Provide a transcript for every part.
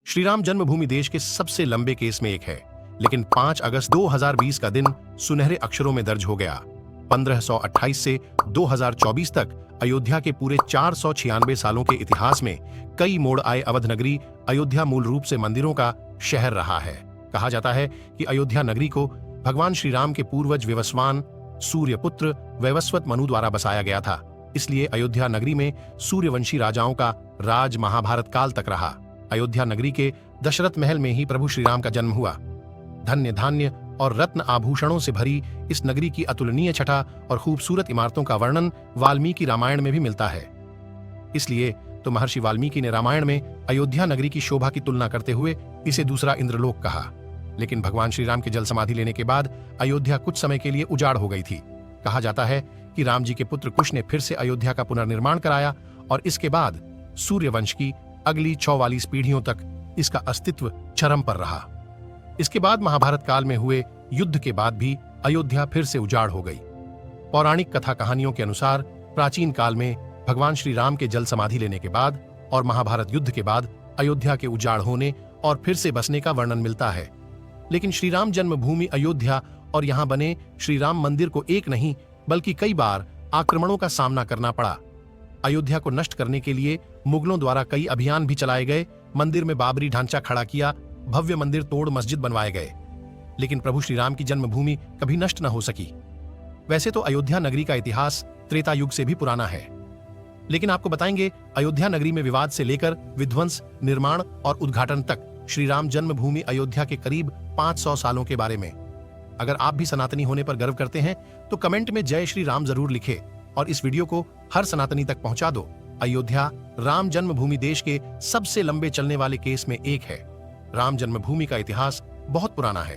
श्री राम जन्मभूमि देश के सबसे लंबे केस में एक है, लेकिन 5 अगस्त 2020 का दिन सुनहरे अक्षरों में दर्ज हो गया। 1528 से 2024 तक अयोध्या के पूरे 496 सालों के इतिहास में कई मोड़ आए। अवध नगरी अयोध्या मूल रूप से मंदिरों का शहर रहा है। कहा जाता है कि अयोध्या नगरी को भगवान श्री राम के पूर्वज विवस्वान सूर्यपुत्र वैवस्वत मनु द्वारा बसाया गया था। इसलिए अयोध्या नगरी में सूर्यवंशी राजाओं का राज महाभारत काल तक रहा। अयोध्या नगरी के दशरथ महल में ही प्रभु श्री राम का जन्म हुआ। धन्य धान्य और रत्न आभूषणों से भरी इस नगरी की अतुलनीय छटा और खूबसूरत इमारतों का वर्णन वाल्मीकि रामायण में भी मिलता है। इसलिए तो महर्षि वाल्मीकि ने रामायण में अयोध्या नगरी की शोभा की तुलना करते हुए इसे दूसरा इंद्रलोक कहा। लेकिन भगवान श्री राम के जल समाधि लेने के बाद अयोध्या कुछ समय के लिए उजाड़ हो गई थी। कहा जाता है कि राम जी के पुत्र कुश ने फिर से अयोध्या का पुनर्निर्माण कराया और इसके बाद सूर्यवंश की अगली 44 पीढ़ियों तक इसका अस्तित्व चरम पर रहा। इसके बाद महाभारत काल में हुए युद्ध के बाद भी अयोध्या फिर से उजाड़ हो गई। पौराणिक कथा कहानियों के अनुसार प्राचीन काल में भगवान श्री राम के जल समाधि लेने के बाद और महाभारत युद्ध के बाद अयोध्या के उजाड़ होने और फिर से बसने का वर्णन मिलता है। लेकिन श्री राम जन्मभूमि अयोध्या और यहाँ बने श्री राम मंदिर को एक नहीं बल्कि कई बार आक्रमणों का सामना करना पड़ा। अयोध्या को नष्ट करने के लिए मुगलों द्वारा कई अभियान भी चलाए गए। मंदिर में बाबरी ढांचा खड़ा किया, भव्य मंदिर तोड़ मस्जिद बनवाए गए, लेकिन प्रभु श्री राम की जन्मभूमि कभी नष्ट न हो सकी। वैसे तो अयोध्या नगरी का इतिहास त्रेता युग से भी पुराना है, लेकिन आपको बताएंगे अयोध्या नगरी में विवाद से लेकर विध्वंस, निर्माण और उद्घाटन तक श्री राम जन्मभूमि अयोध्या के करीब 500 सालों के बारे में। अगर आप भी सनातनी होने पर गर्व करते हैं तो कमेंट में जय श्री राम जरूर लिखें और इस वीडियो को हर सनातनी तक पहुंचा दो। अयोध्या राम जन्मभूमि देश के सबसे लंबे चलने वाले केस में एक है। राम जन्मभूमि का इतिहास बहुत पुराना है।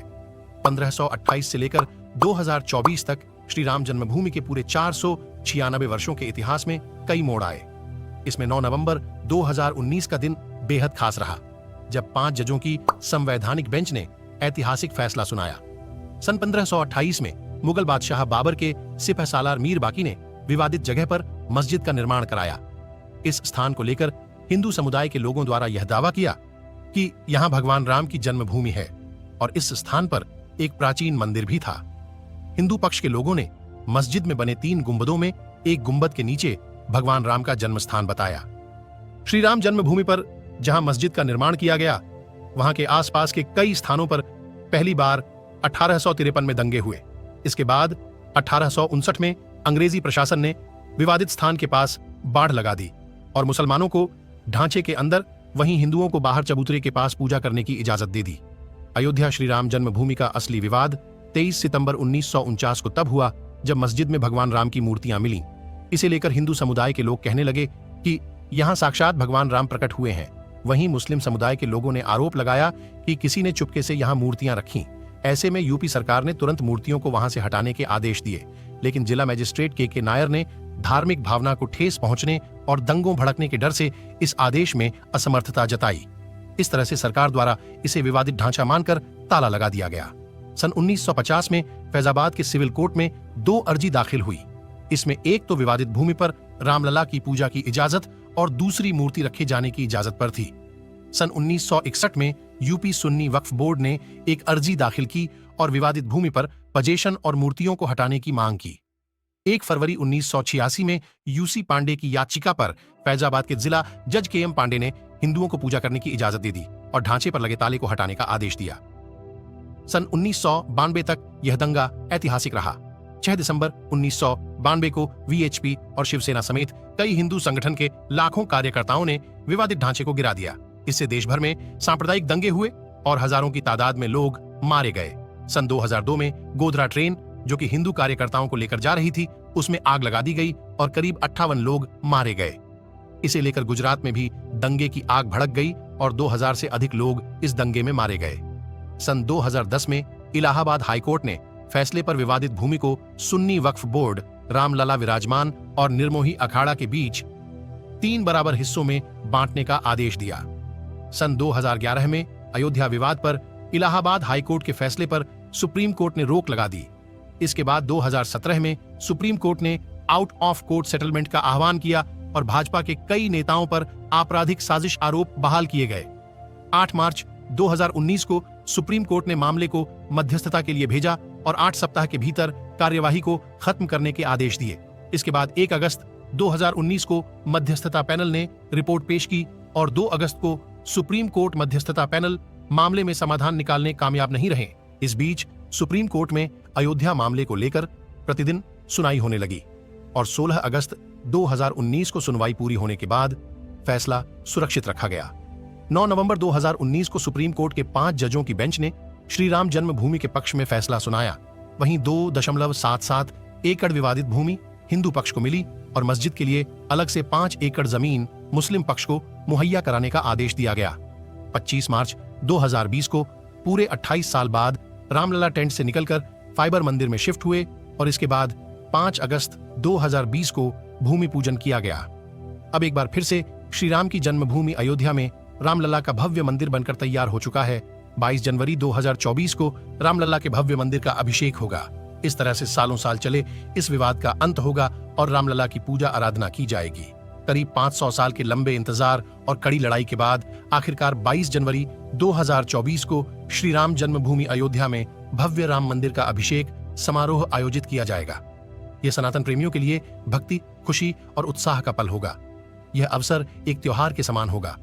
1528 से लेकर 2024 तक श्री राम जन्मभूमि के पूरे 496 वर्षों के इतिहास में कई मोड़ आए। इसमें 9 नवंबर 2019 का दिन बेहद खास रहा, जब 5 जजों की संवैधानिक बेंच ने ऐतिहासिक फैसला सुनाया। सन 1528 में मुगल बादशाह बाबर के सिपहसालार मीर बाकी ने विवादित जगह पर मस्जिद का निर्माण कराया। इस स्थान को लेकर हिंदू समुदाय के लोगों द्वारा यह दावा किया कि यहाँ भगवान राम की जन्मभूमि है और इस स्थान पर एक प्राचीन मंदिर भी था। हिंदू पक्ष के लोगों ने मस्जिद में बने 3 गुंबदों में एक गुंबद के नीचे भगवान राम का जन्म स्थान बताया। श्री राम जन्मभूमि पर जहां मस्जिद का निर्माण किया गया, वहां के आसपास के कई स्थानों पर पहली बार 1853 में दंगे हुए। इसके बाद 1859 में अंग्रेजी प्रशासन ने विवादित स्थान के पास बाढ़ लगा दी और मुसलमानों को ढांचे के अंदर, वहीं हिंदुओं को बाहर चबूतरे के पास पूजा करने की इजाजत दे दी। अयोध्या श्री राम जन्मभूमि का असली विवाद 23 सितंबर 1949 को तब हुआ जब मस्जिद में भगवान राम की मूर्तियां मिलीं। इसे लेकर हिंदू समुदाय के लोग कहने लगे कि यहां साक्षात भगवान राम प्रकट हुए हैं। वहीं मुस्लिम समुदाय के लोगों ने आरोप लगाया कि किसी ने चुपके से यहां मूर्तियां रखीं। ऐसे में यूपी सरकार ने तुरंत मूर्तियों को वहां से हटाने के आदेश दिए, लेकिन जिला मजिस्ट्रेट के नायर ने धार्मिक भावना को ठेस पहुंचने और दंगों भड़कने के डर से इस आदेश में असमर्थता जताई। इस तरह से सरकार द्वारा इसे विवादित ढांचा मानकर ताला लगा दिया गया। सन 1950 में फैजाबाद के सिविल कोर्ट में 2 अर्जी दाखिल हुई। इसमें एक तो विवादित भूमि पर रामलला की पूजा की इजाजत और दूसरी मूर्ति रखे जाने की इजाजत पर थी। सन 1961 में यूपी सुन्नी वक्फ बोर्ड ने एक अर्जी दाखिल की और विवादित भूमि पर पजेशन और मूर्तियों को हटाने की मांग की। 1 फरवरी 1986 में यूसी पांडे की याचिका पर फैजाबाद के जिला जज KM पांडे ने हिंदुओं को पूजा करने की इजाजत दे दी और ढांचे पर लगे ताले को हटाने का आदेश दिया। सन 1992 तक यह दंगा ऐतिहासिक रहा। 6 दिसंबर 1992 को VHP और शिवसेना समेत कई हिंदू संगठन के लाखों कार्यकर्ताओं ने विवादित ढांचे को गिरा दिया। इससे देश भर में सांप्रदायिक दंगे हुए और हजारों की तादाद में लोग मारे गए। सन 2002 में गोधरा ट्रेन, जो कि हिंदू कार्यकर्ताओं को लेकर जा रही थी, उसमें आग लगा दी गई और करीब 58 लोग मारे गए। इसे लेकर गुजरात में भी दंगे की आग भड़क गई और 2000 से अधिक लोग इस दंगे में मारे गए। सन 2010 में इलाहाबाद हाईकोर्ट ने फैसले पर विवादित भूमि को सुन्नी वक्फ बोर्ड, रामलला विराजमान और निर्मोही अखाड़ा के बीच 3 बराबर हिस्सों में बांटने का आदेश दिया। सन 2011 में अयोध्या विवाद पर इलाहाबाद हाईकोर्ट के फैसले पर सुप्रीम कोर्ट ने रोक लगा दी। इसके बाद 2017 में सुप्रीम कोर्ट ने आउट ऑफ कोर्ट सेटलमेंट का आह्वान किया और भाजपा के कई नेताओं पर आपराधिक साजिश आरोप बहाल किए गए। 8 मार्च 2019 को सुप्रीम कोर्ट ने मामले को मध्यस्थता के लिए भेजा और 8 सप्ताह के भीतर कार्यवाही को खत्म करने के आदेश दिए। इसके बाद 1 अगस्त 2019 को मध्यस्थता पैनल ने रिपोर्ट पेश की और 2 अगस्त को सुप्रीम कोर्ट मध्यस्थता पैनल मामले में समाधान निकालने कामयाब नहीं रहे। इस बीच सुप्रीम कोर्ट में अयोध्या मामले को लेकर प्रतिदिन सुनाई होने लगी और 16 अगस्त 2019 को सुनवाई पूरी होने के बाद फैसला सुरक्षित रखा गया। 9 नवंबर 2019 को सुप्रीम कोर्ट के 5 जजों की बेंच ने श्री राम जन्मभूमि के पक्ष में फैसला सुनाया। वहीं 2.77 एकड़ विवादित भूमि हिंदू पक्ष को मिली और मस्जिद के लिए अलग से 5 एकड़ जमीन मुस्लिम पक्ष को मुहैया कराने का आदेश दिया गया। 25 मार्च 2020 को पूरे 28 साल बाद रामलला टेंट से निकलकर फाइबर मंदिर में शिफ्ट हुए और इसके बाद 5 अगस्त 2020 को भूमि पूजन किया गया। अब एक बार फिर से श्री राम की जन्मभूमि अयोध्या में रामलला का भव्य मंदिर बनकर तैयार हो चुका है। 22 जनवरी 2024 को रामलला के भव्य मंदिर का अभिषेक होगा। इस तरह से सालों साल चले इस विवाद का अंत होगा और रामलला की पूजा आराधना की जाएगी। करीब 500 साल के लंबे इंतजार और कड़ी लड़ाई के बाद आखिरकार 22 जनवरी 2024 को श्री राम जन्मभूमि अयोध्या में भव्य राम मंदिर का अभिषेक समारोह आयोजित किया जाएगा। यह सनातन प्रेमियों के लिए भक्ति, खुशी और उत्साह का पल होगा। यह अवसर एक त्योहार के समान होगा।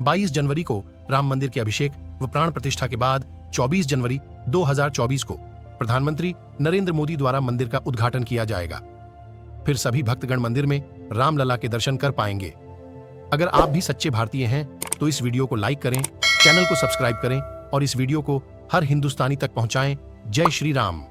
22 जनवरी को राम मंदिर के अभिषेक व प्राण प्रतिष्ठा के बाद 24 जनवरी 2024 को प्रधानमंत्री नरेंद्र मोदी द्वारा मंदिर का उद्घाटन किया जाएगा। फिर सभी भक्तगण मंदिर में रामलला के दर्शन कर पाएंगे। अगर आप भी सच्चे भारतीय हैं तो इस वीडियो को लाइक करें, चैनल को सब्सक्राइब करें और इस वीडियो को हर हिंदुस्तानी तक पहुंचाएं। जय श्री राम।